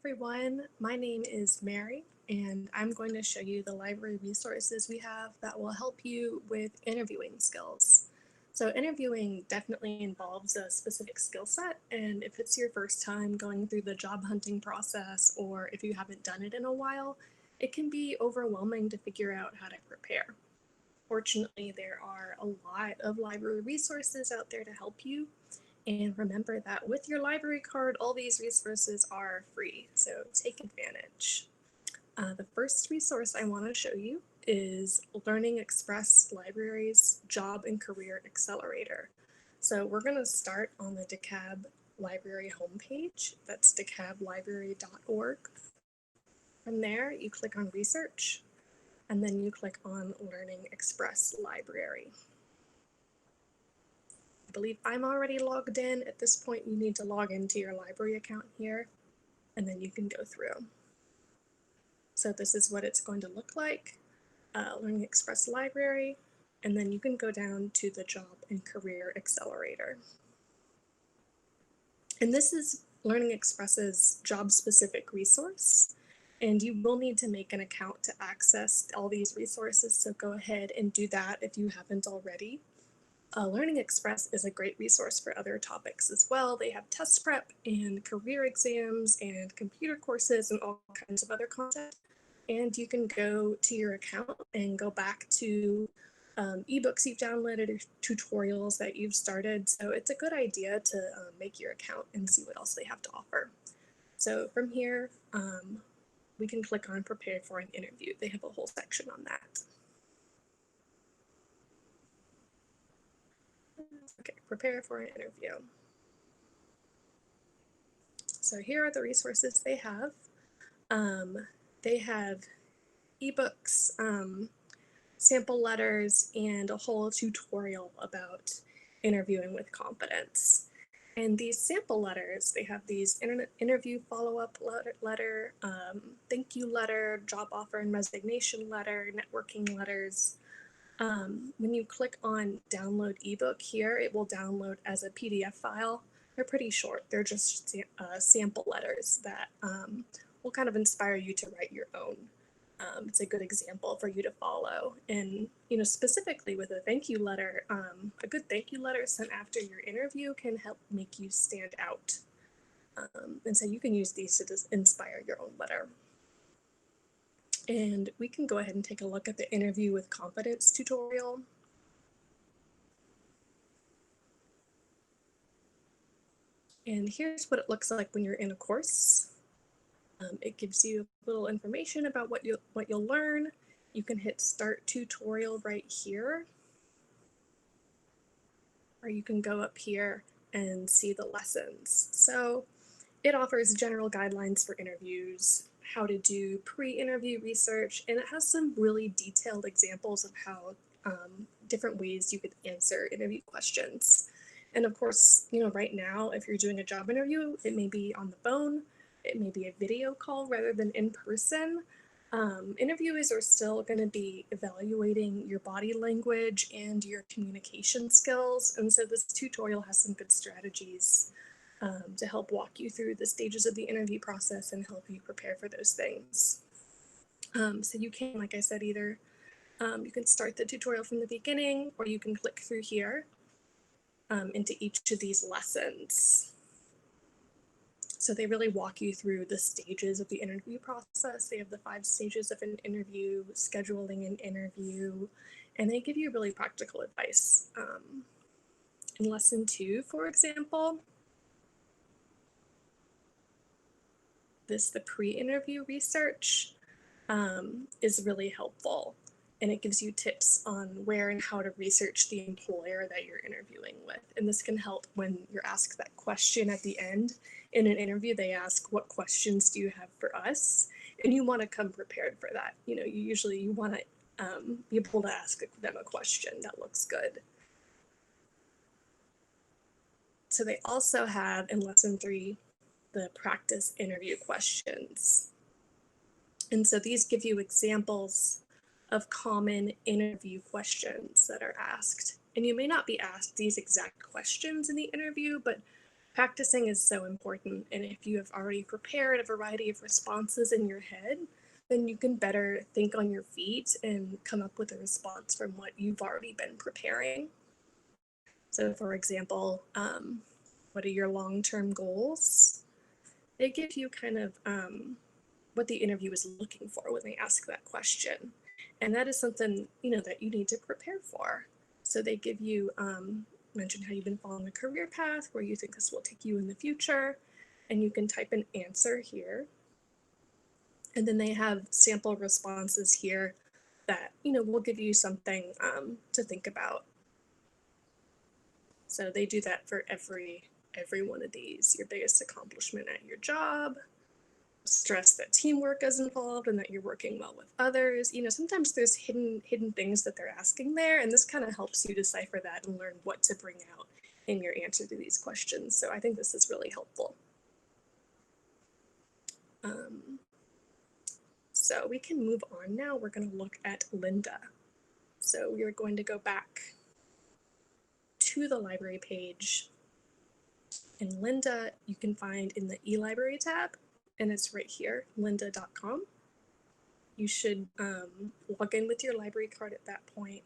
everyone, my name is Mary, and I'm going to show you the library resources we have that will help you with interviewing skills. So interviewing definitely involves a specific skill set, and if it's your first time going through the job hunting process, or if you haven't done it in a while, it can be overwhelming to figure out how to prepare. Fortunately, there are a lot of library resources out there to help you. And remember that with your library card, all these resources are free, so take advantage. The first resource I want to show you is Learning Express Library's Job and Career Accelerator. So we're going to start on the DeKalb Library homepage. That's dekalblibrary.org. From there, you click on Research, and then you click on Learning Express Library. I believe I'm already logged in. At this point, you need to log into your library account here, and then you can go through. So this is what it's going to look like, Learning Express Library, and then you can go down to the Job and Career Accelerator. And this is Learning Express's job-specific resource, and you will need to make an account to access all these resources, so go ahead and do that if you haven't already. Learning Express is a great resource for other topics as well. They have test prep and career exams and computer courses and all kinds of other content. And you can go to your account and go back to ebooks you've downloaded or tutorials that you've started. So it's a good idea to make your account and see what else they have to offer. So from here, we can click on Prepare for an Interview. They have a whole section on that. Okay, prepare for an interview. So here are the resources they have. They have ebooks, sample letters, and a whole tutorial about interviewing with confidence. And these sample letters, they have these interview follow-up letter, thank you letter, job offer and resignation letter, networking letters. When you click on download ebook here, it will download as a PDF file. They're pretty short. They're just sample letters that will kind of inspire you to write your own. It's a good example for you to follow. And, specifically with a thank you letter, a good thank you letter sent after your interview can help make you stand out. And so you can use these to just inspire your own letter. And we can go ahead and take a look at the Interview with Confidence tutorial. And here's what it looks like when you're in a course. It gives you a little information about what you'll learn. You can hit Start Tutorial right here. Or you can go up here and see the lessons. So it offers general guidelines for interviews, how to do pre-interview research, and it has some really detailed examples of how different ways you could answer interview questions. And of course, right now, if you're doing a job interview, it may be on the phone, it may be a video call rather than in person. Interviewers are still going to be evaluating your body language and your communication skills, and so this tutorial has some good strategies to help walk you through the stages of the interview process and help you prepare for those things. So you can, like I said, either you can start the tutorial from the beginning, or you can click through here into each of these lessons. So they really walk you through the stages of the interview process. They have the 5 stages of an interview, scheduling an interview, and they give you really practical advice. In lesson 2, for example, the pre-interview research is really helpful, and it gives you tips on where and how to research the employer that you're interviewing with. And this can help when you're asked that question at the end. In an interview, they ask, what questions do you have for us? And you want to come prepared for that. You want to be able to ask them a question that looks good. So they also have in lesson 3, the practice interview questions. And so these give you examples of common interview questions that are asked. And you may not be asked these exact questions in the interview, but Practicing is so important, and if you have already prepared a variety of responses in your head, then you can better think on your feet and come up with a response from what you've already been preparing. So for example, what are your long-term goals? They give you kind of what the interview is looking for when they ask that question. And that is something, that you need to prepare for. So they give you, mention how you've been following a career path, where you think this will take you in the future, and you can type an answer here. And then they have sample responses here that, will give you something to think about. So they do that for every one of these. Your biggest accomplishment at your job, stress that teamwork is involved and that you're working well with others. Sometimes there's hidden things that they're asking there, and this kind of helps you decipher that and learn what to bring out in your answer to these questions. So I think this is really helpful. So we can move on now. We're going to look at Linda. So we are going to go back to the library page. And Lynda you can find in the eLibrary tab, and it's right here, lynda.com. You should log in with your library card at that point.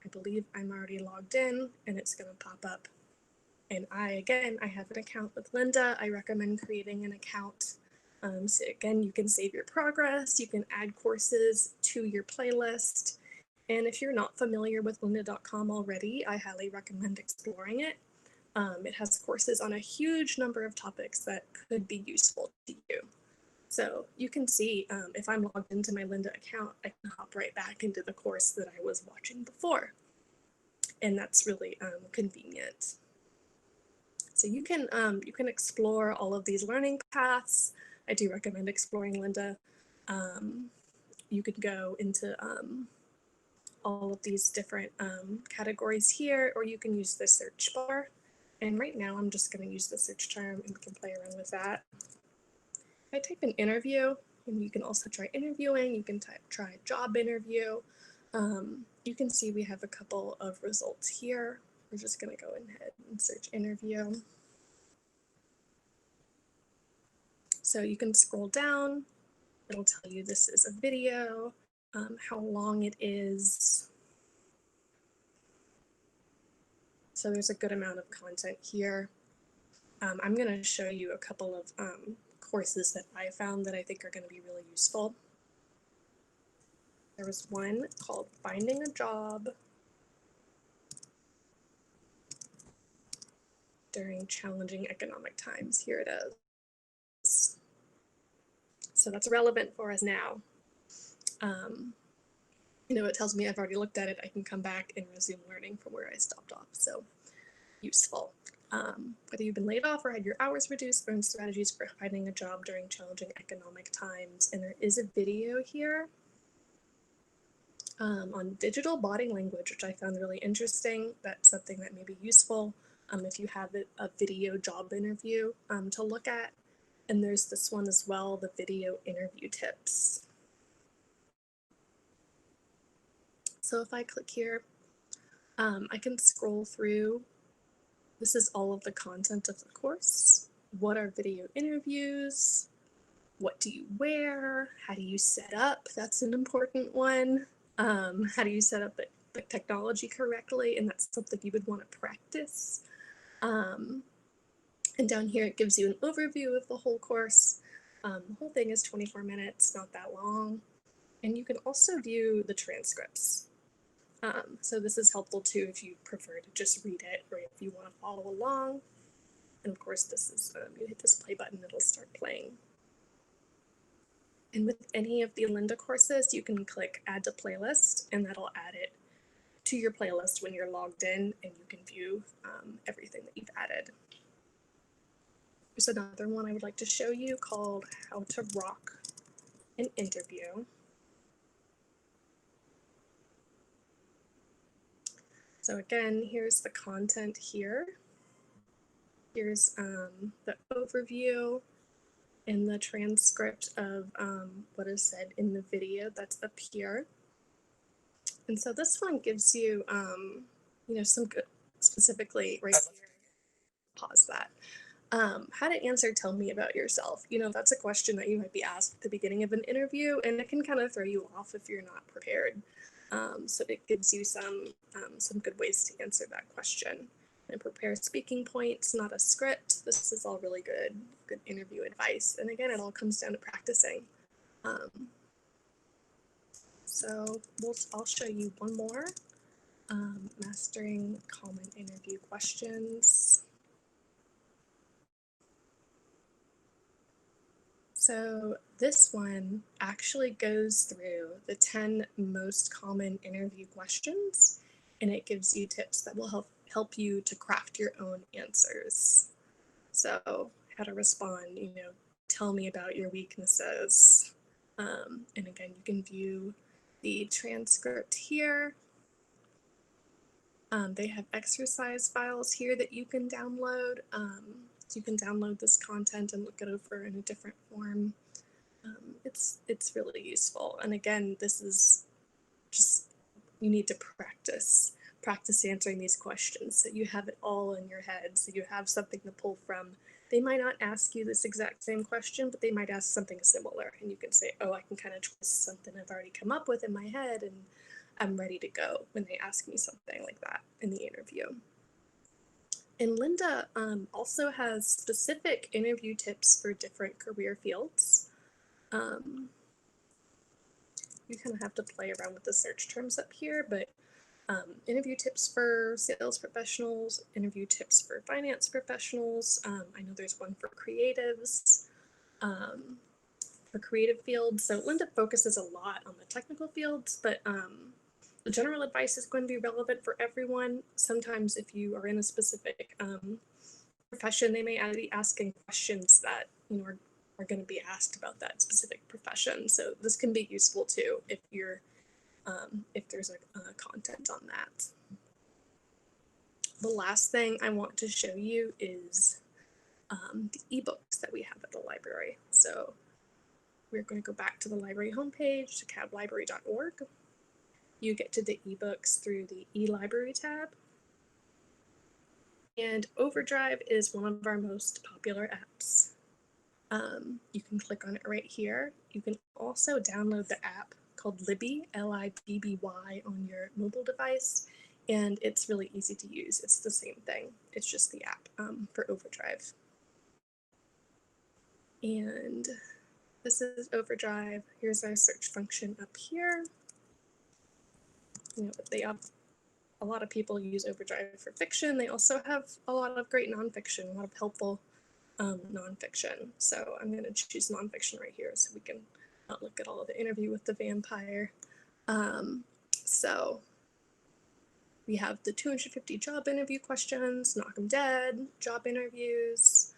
I believe I'm already logged in, and it's going to pop up. And I have an account with Lynda. I recommend creating an account. So again, you can save your progress, you can add courses to your playlist. And if you're not familiar with lynda.com already, I highly recommend exploring it. It has courses on a huge number of topics that could be useful to you. So you can see if I'm logged into my Lynda account, I can hop right back into the course that I was watching before. And that's really convenient. So you can explore all of these learning paths. I do recommend exploring Lynda. You can go into all of these different categories here, or you can use the search bar. And right now I'm just going to use the search term and we can play around with that. I type in interview, and you can also try interviewing. You can try job interview. You can see we have a couple of results here. We're just going to go ahead and search interview. So you can scroll down. It'll tell you this is a video, how long it is. So there's a good amount of content here. I'm going to show you a couple of courses that I found that I think are going to be really useful. There was one called Finding a Job During Challenging Economic Times. Here it is. So that's relevant for us now. It tells me I've already looked at it. I can come back and resume learning from where I stopped off. So useful. Whether you've been laid off or had your hours reduced, learn strategies for finding a job during challenging economic times. And there is a video here on digital body language, which I found really interesting. That's something that may be useful if you have a video job interview to look at. And there's this one as well, the video interview tips. So if I click here, I can scroll through. This is all of the content of the course. What are video interviews? What do you wear? How do you set up? That's an important one. How do you set up the technology correctly? And that's something you would want to practice. And down here, it gives you an overview of the whole course. The whole thing is 24 minutes, not that long. And you can also view the transcripts. So this is helpful too if you prefer to just read it, or if you want to follow along. And of course, this is, you hit this play button, it'll start playing. And with any of the Lynda courses, you can click Add to Playlist, and that'll add it to your playlist when you're logged in, and you can view everything that you've added. There's another one I would like to show you called How to Rock an Interview. So again, here's the content here. Here's the overview and the transcript of what is said in the video that's up here. And so this one gives you, some good, specifically right here, pause that. How to answer "Tell me about yourself." You know, that's a question that you might be asked at the beginning of an interview, and it can kind of throw you off if you're not prepared. So it gives you some good ways to answer that question. And prepare speaking points, not a script. This is all really good interview advice. And again, it all comes down to practicing. Um, so I'll show you one more. Mastering common interview questions. So this one actually goes through the 10 most common interview questions, and it gives you tips that will help you to craft your own answers. So how to respond, tell me about your weaknesses. And again, you can view the transcript here. They have exercise files here that you can download. So you can download this content and look it over in a different form. It's really useful. And again, this is just, you need to practice answering these questions so you have it all in your head, so you have something to pull from. They might not ask you this exact same question, but they might ask something similar, and you can say, oh, I can kind of twist something I've already come up with in my head, and I'm ready to go when they ask me something like that in the interview. And Linda also has specific interview tips for different career fields. You kind of have to play around with the search terms up here, but interview tips for sales professionals, interview tips for finance professionals. I know there's one for creatives, for creative fields. So Linda focuses a lot on the technical fields, but the general advice is going to be relevant for everyone. Sometimes if you are in a specific profession, they may be asking questions that are going to be asked about that specific profession. So this can be useful too if you're if there's a content on that. The last thing I want to show you is the ebooks that we have at the library. So we're going to go back to the library homepage, DeKalbLibrary.org. You get to the ebooks through the e-library tab. And Overdrive is one of our most popular apps. You can click on it right here. You can also download the app called Libby, Libby, on your mobile device, and it's really easy to use. It's the same thing. It's just the app for Overdrive. And this is Overdrive. Here's our search function up here. They have a lot of people use Overdrive for fiction. They also have a lot of great nonfiction, a lot of helpful nonfiction. So I'm going to choose nonfiction right here so we can look at all of the interview with the vampire. So we have the 250 job interview questions, knock 'em dead, job interviews,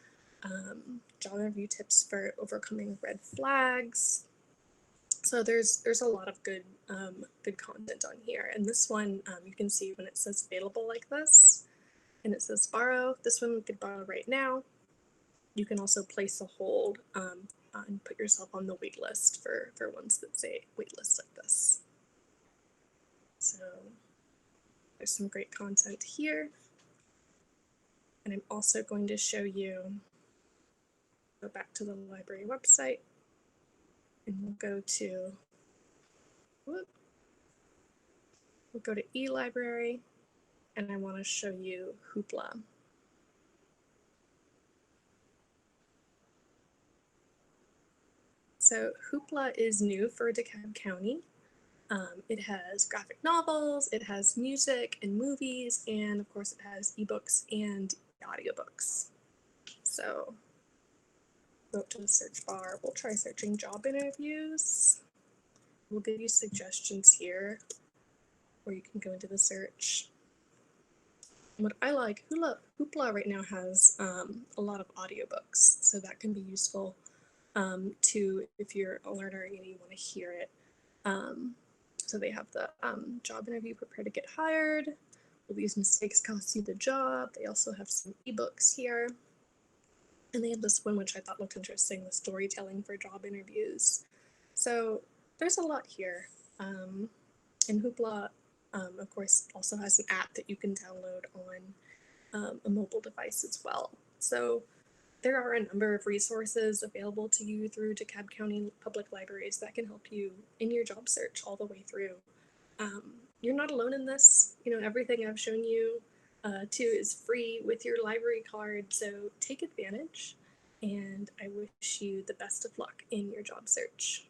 job interview tips for overcoming red flags. So there's a lot of good content on here. And this one, you can see when it says available like this, and it says borrow. This one we could borrow right now. You can also place a hold and put yourself on the wait list for ones that say wait list like this. So there's some great content here. And I'm also going to show you, go back to the library website, and we'll go to e-library, and I want to show you Hoopla. So Hoopla is new for DeKalb County. It has graphic novels, it has music and movies, and of course it has ebooks and audiobooks. So go up to the search bar. We'll try searching job interviews. We'll give you suggestions here where you can go into the search. What I like, Hoopla right now has a lot of audiobooks, so that can be useful too if you're a learner and you want to hear it. So they have the job interview, prepare to get hired. Will these mistakes cost you the job? They also have some ebooks here. And they have this one which I thought looked interesting, the storytelling for job interviews. So there's a lot here. And Hoopla, of course, also has an app that you can download on a mobile device as well. So there are a number of resources available to you through DeKalb County Public Libraries that can help you in your job search all the way through. You're not alone in this. Everything I've shown you too is free with your library card, so take advantage. And I wish you the best of luck in your job search.